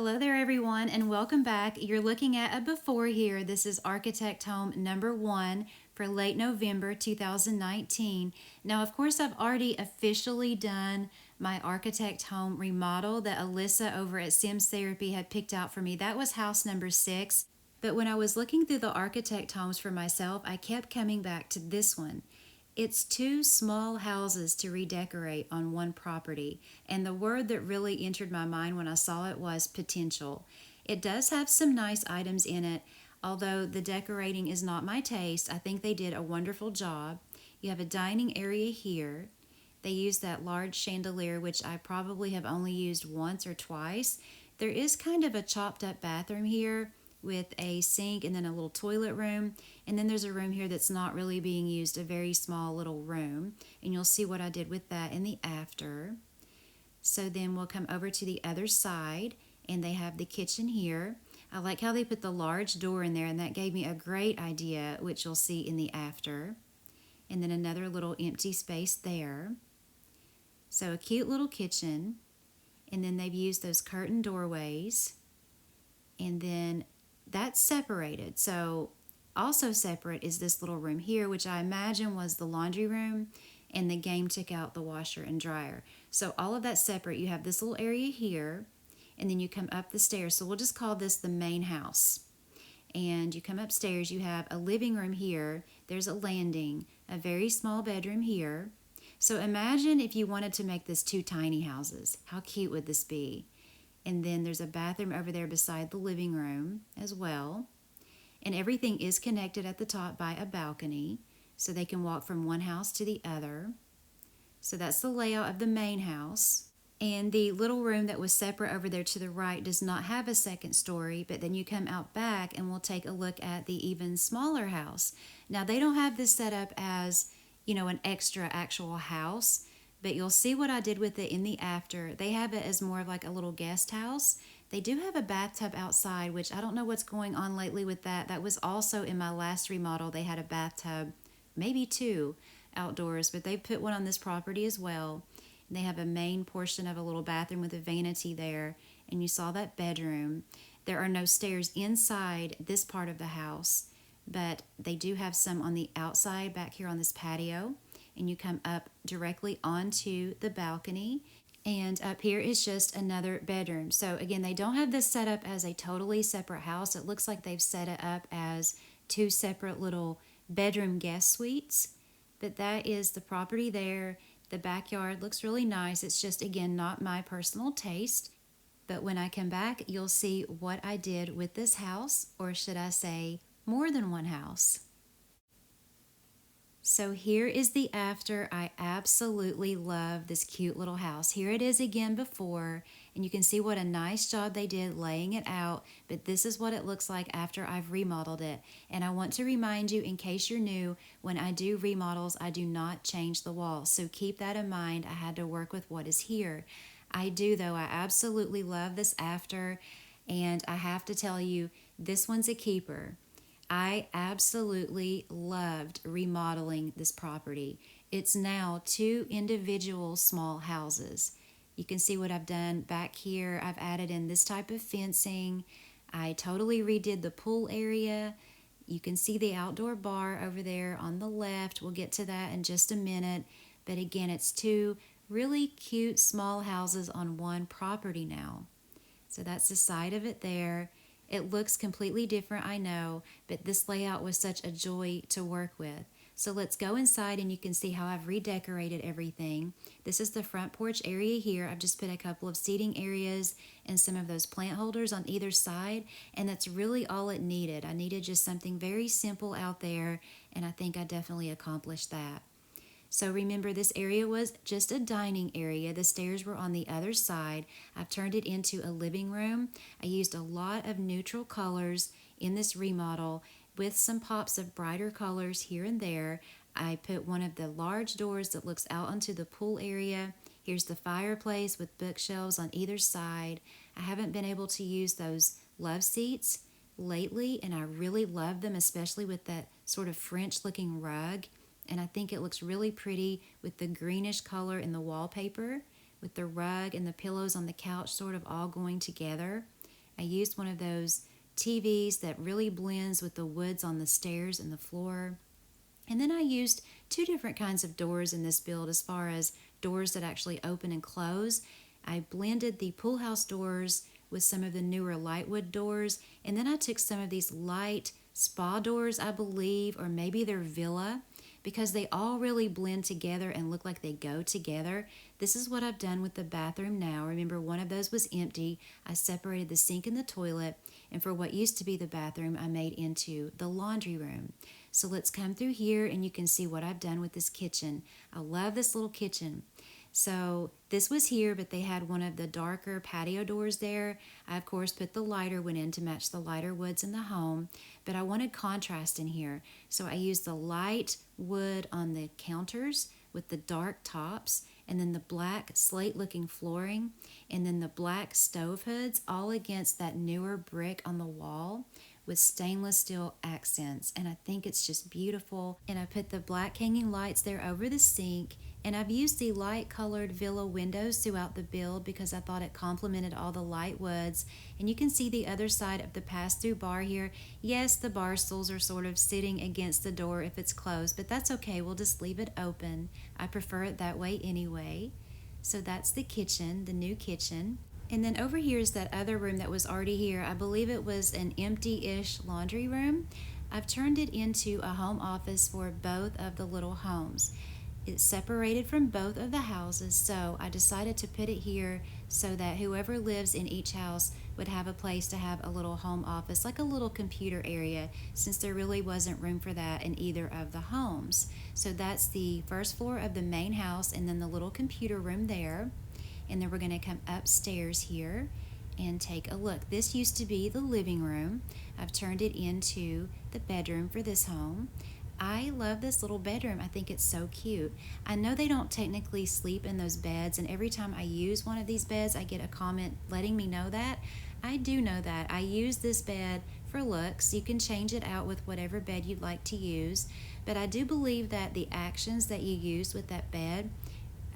Hello there everyone and welcome back. You're looking at a before here. This is architect home number 1 for late November 2019. Now of course I've already officially done my architect home remodel that Alyssa over at Sims Therapy had picked out for me. That was house number 6. But when I was looking through the architect homes for myself, I kept coming back to this one. It's 2 small houses to redecorate on one property, and the word that really entered my mind when I saw it was potential. It does have some nice items in it, although the decorating is not my taste. I think they did a wonderful job. You have a dining area here. They used that large chandelier, which I probably have only used once or twice. There is kind of a chopped up bathroom here with a sink and then a little toilet room. And then there's a room here that's not really being used, a very small little room. And you'll see what I did with that in the after. So then we'll come over to the other side and they have the kitchen here. I like how they put the large door in there, and that gave me a great idea, which you'll see in the after. And then another little empty space there. So a cute little kitchen. And then they've used those curtain doorways. And then that's separated. So also separate is this little room here, which I imagine was the laundry room, and the game took out the washer and dryer. So all of that separate. You have this little area here, and then you come up the stairs. So we'll just call this the main house. And you come upstairs, you have a living room here. There's a landing, a very small bedroom here. So imagine if you wanted to make this 2 tiny houses. How cute would this be? And then there's a bathroom over there beside the living room as well. And everything is connected at the top by a balcony, so they can walk from one house to the other. So that's the layout of the main house. And the little room that was separate over there to the right does not have a second story, but then you come out back and we'll take a look at the even smaller house. Now they don't have this set up as, an extra actual house, but you'll see what I did with it in the after. They have it as more of like a little guest house. They do have a bathtub outside, which I don't know what's going on lately with that. That was also in my last remodel. They had a bathtub, maybe 2 outdoors, but they put one on this property as well. And they have a main portion of a little bathroom with a vanity there. And you saw that bedroom. There are no stairs inside this part of the house, but they do have some on the outside back here on this patio. And you come up directly onto the balcony, and up here is just another bedroom. So again, they don't have this set up as a totally separate house. It looks like they've set it up as 2 separate little bedroom guest suites, but that is the property there. The backyard looks really nice. It's just, again, not my personal taste, but when I come back, you'll see what I did with this house, or should I say more than one house. So here is the after. I absolutely love this cute little house. Here it is again before, and you can see what a nice job they did laying it out, but this is what it looks like after I've remodeled it. And I want to remind you, in case you're new, when I do remodels, I do not change the walls. So keep that in mind. I had to work with what is here. I do though. I absolutely love this after, and I have to tell you, this one's a keeper. I absolutely loved remodeling this property. It's now 2 individual small houses. You can see what I've done back here. I've added in this type of fencing. I totally redid the pool area. You can see the outdoor bar over there on the left. We'll get to that in just a minute. But again, it's 2 really cute small houses on one property now. So that's the side of it there. It looks completely different, I know, but this layout was such a joy to work with. So let's go inside and you can see how I've redecorated everything. This is the front porch area here. I've just put a couple of seating areas and some of those plant holders on either side, and that's really all it needed. I needed just something very simple out there, and I think I definitely accomplished that. So remember, this area was just a dining area. The stairs were on the other side. I've turned it into a living room. I used a lot of neutral colors in this remodel with some pops of brighter colors here and there. I put one of the large doors that looks out onto the pool area. Here's the fireplace with bookshelves on either side. I haven't been able to use those love seats lately, and I really love them, especially with that sort of French looking rug. And I think it looks really pretty with the greenish color in the wallpaper, with the rug and the pillows on the couch sort of all going together. I used one of those TVs that really blends with the woods on the stairs and the floor. And then I used two different kinds of doors in this build as far as doors that actually open and close. I blended the pool house doors with some of the newer lightwood doors, and then I took some of these light spa doors, I believe, or maybe they're villa, because they all really blend together and look like they go together. This is what I've done with the bathroom now. Remember, one of those was empty. I separated the sink and the toilet, and for what used to be the bathroom, I made into the laundry room. So let's come through here and you can see what I've done with this kitchen. I love this little kitchen. So this was here, but they had one of the darker patio doors there. I, of course, put the lighter one in to match the lighter woods in the home, but I wanted contrast in here. So I used the light wood on the counters with the dark tops, and then the black slate-looking flooring, and then the black stove hoods all against that newer brick on the wall with stainless steel accents, and I think it's just beautiful. And I put the black hanging lights there over the sink, and I've used the light colored villa windows throughout the build because I thought it complemented all the light woods. And you can see the other side of the pass-through bar here. Yes, the bar stools are sort of sitting against the door if it's closed, but that's okay, we'll just leave it open. I prefer it that way anyway. So that's the kitchen, the new kitchen. And then over here is that other room that was already here. I believe it was an empty-ish laundry room. I've turned it into a home office for both of the little homes. It's separated from both of the houses, so I decided to put it here so that whoever lives in each house would have a place to have a little home office, like a little computer area, since there really wasn't room for that in either of the homes. So that's the first floor of the main house, and then the little computer room there. And then we're going to come upstairs here and take a look. This used to be the living room. I've turned it into the bedroom for this home. I love this little bedroom. I think it's so cute. I know they don't technically sleep in those beds, and every time I use one of these beds, I get a comment letting me know that. I do know that. I use this bed for looks. You can change it out with whatever bed you'd like to use, but I do believe that the actions that you use with that bed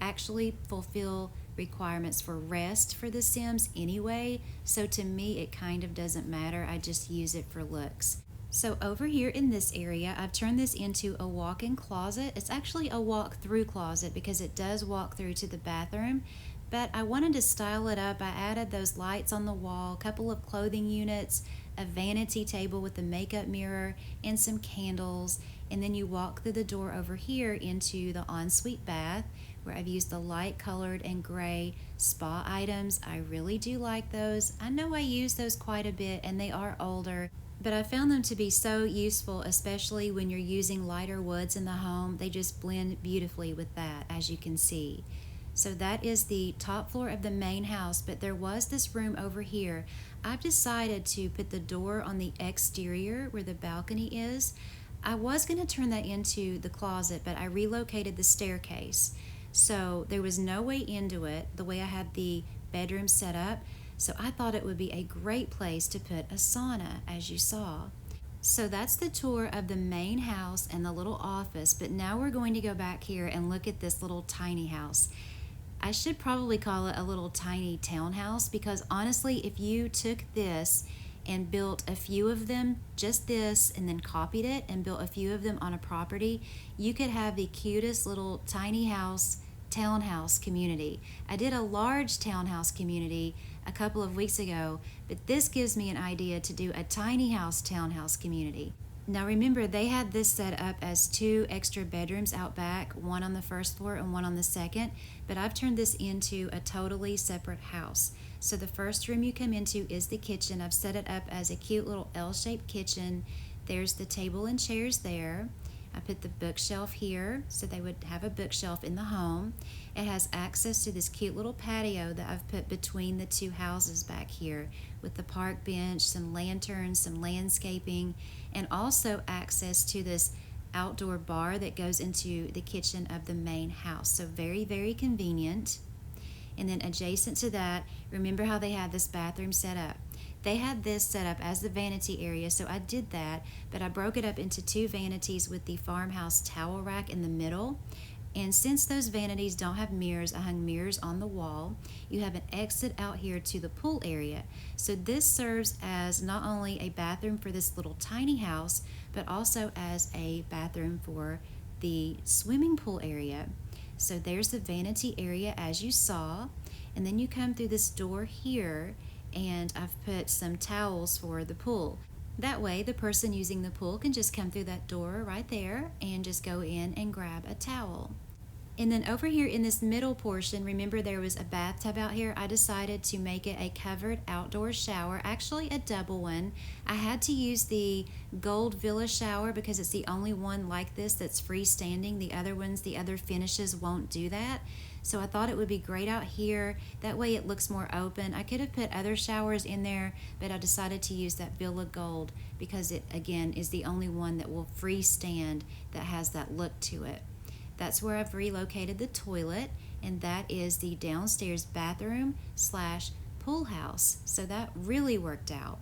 actually fulfill requirements for rest for the Sims anyway, so to me it kind of doesn't matter. I just use it for looks. So over here in this area, I've turned this into a walk-in closet. It's actually a walk-through closet because it does walk through to the bathroom, but I wanted to style it up. I added those lights on the wall, a couple of clothing units, a vanity table with a makeup mirror, and some candles. And then you walk through the door over here into the ensuite bath, where I've used the light colored and gray spa items. I really do like those. I know I use those quite a bit and they are older, but I found them to be so useful, especially when you're using lighter woods in the home. They just blend beautifully with that, as you can see. So that is the top floor of the main house, but there was this room over here. I've decided to put the door on the exterior where the balcony is. I was going to turn that into the closet, but I relocated the staircase. So there was no way into it the way I had the bedroom set up. So I thought it would be a great place to put a sauna, as you saw. So that's the tour of the main house and the little office, but now we're going to go back here and look at this little tiny house. I should probably call it a little tiny townhouse, because honestly, if you took this and built a few of them, just this, and then copied it and built a few of them on a property, you could have the cutest little tiny house townhouse community. I did a large townhouse community a couple of weeks ago, but this gives me an idea to do a tiny house townhouse community. Now remember, they had this set up as 2 extra bedrooms out back, one on the first floor and one on the second, but I've turned this into a totally separate house. So the first room you come into is the kitchen. I've set it up as a cute little L-shaped kitchen. There's the table and chairs there. I put the bookshelf here so they would have a bookshelf in the home. It has access to this cute little patio that I've put between the 2 houses back here, with the park bench, some lanterns, some landscaping, and also access to this outdoor bar that goes into the kitchen of the main house. So very, very convenient. And then adjacent to that, remember how they had this bathroom set up? They had this set up as the vanity area, so I did that, but I broke it up into 2 vanities with the farmhouse towel rack in the middle. And since those vanities don't have mirrors, I hung mirrors on the wall. You have an exit out here to the pool area. So this serves as not only a bathroom for this little tiny house, but also as a bathroom for the swimming pool area. So there's the vanity area as you saw. And then you come through this door here, and I've put some towels for the pool. That way the person using the pool can just come through that door right there and just go in and grab a towel. And then over here in this middle portion, remember there was a bathtub out here. I decided to make it a covered outdoor shower, actually a double one. I had to use the gold villa shower because it's the only one like this that's freestanding. The other ones, the other finishes won't do that. So I thought it would be great out here. That way it looks more open. I could have put other showers in there, but I decided to use that Villa Gold because it, again, is the only one that will freestand that has that look to it. That's where I've relocated the toilet, and that is the downstairs bathroom / pool house. So that really worked out.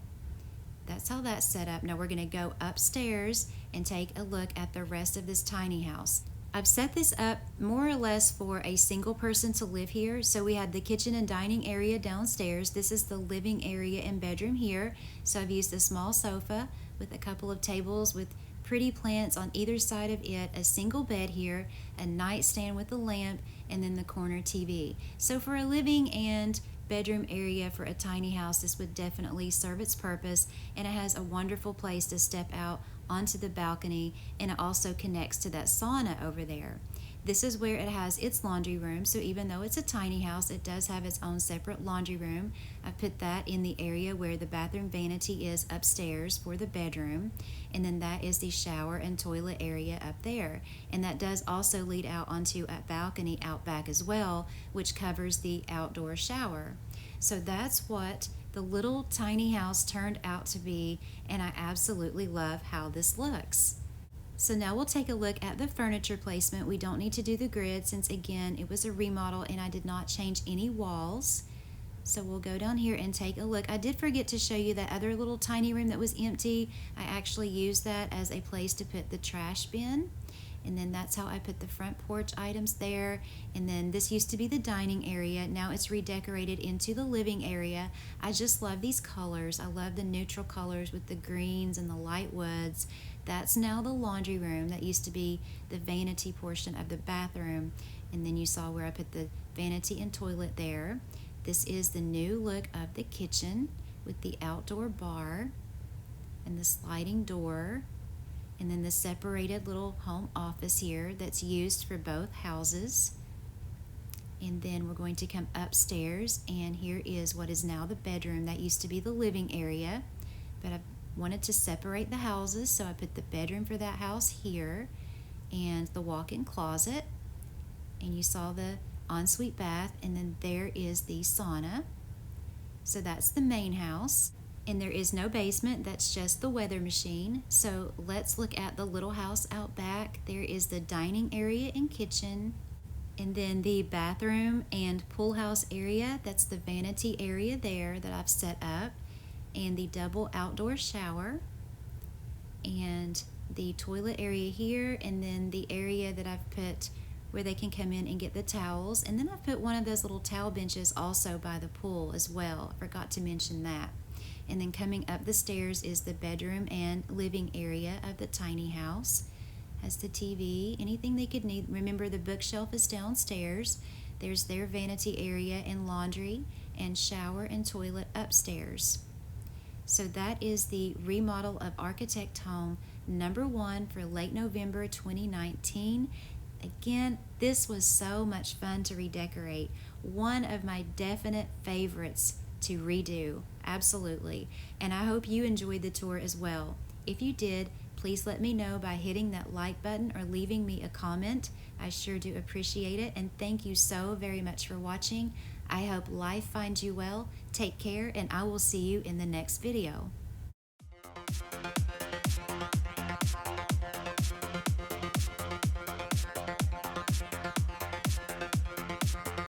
That's how that's set up. Now we're going to go upstairs and take a look at the rest of this tiny house. I've set this up more or less for a single person to live here. So we had the kitchen and dining area downstairs. This is the living area and bedroom here. So I've used a small sofa with a couple of tables with pretty plants on either side of it, a single bed here, a nightstand with a lamp, and then the corner TV. So for a living and bedroom area for a tiny house, this would definitely serve its purpose, and it has a wonderful place to step out onto the balcony, and it also connects to that sauna over there. This is where it has its laundry room, so even though it's a tiny house, it does have its own separate laundry room. I put that in the area where the bathroom vanity is upstairs for the bedroom, and then that is the shower and toilet area up there. And that does also lead out onto a balcony out back as well, which covers the outdoor shower. So that's what the little tiny house turned out to be, and I absolutely love how this looks. So now we'll take a look at the furniture placement. We don't need to do the grid since, again, it was a remodel and I did not change any walls. So we'll go down here and take a look. I did forget to show you that other little tiny room that was empty. I actually used that as a place to put the trash bin. And then that's how I put the front porch items there. And then this used to be the dining area. Now it's redecorated into the living area. I just love these colors. I love the neutral colors with the greens and the light woods. That's now the laundry room. That used to be the vanity portion of the bathroom. And then you saw where I put the vanity and toilet there. This is the new look of the kitchen with the outdoor bar and the sliding door. And then the separated little home office here that's used for both houses. And then we're going to come upstairs, and here is what is now the bedroom. That used to be the living area, but I wanted to separate the houses, so I put the bedroom for that house here and the walk-in closet. And you saw the ensuite bath, and then there is the sauna. So that's the main house. And there is no basement, that's just the weather machine. So let's look at the little house out back. There is the dining area and kitchen, and then the bathroom and pool house area. That's the vanity area there that I've set up, and the double outdoor shower, and the toilet area here, and then the area that I've put where they can come in and get the towels. And then I've put one of those little towel benches also by the pool as well. I forgot to mention that. And then coming up the stairs is the bedroom and living area of the tiny house. Has the TV, anything they could need. Remember, the bookshelf is downstairs. There's their vanity area and laundry and shower and toilet upstairs. So that is the remodel of Architect Home number 1 for late November 2019. Again, this was so much fun to redecorate. One of my definite favorites to redo, absolutely. And I hope you enjoyed the tour as well. If you did, please let me know by hitting that like button or leaving me a comment. I sure do appreciate it, and thank you so very much for watching. I hope life finds you well. Take care, and I will see you in the next video.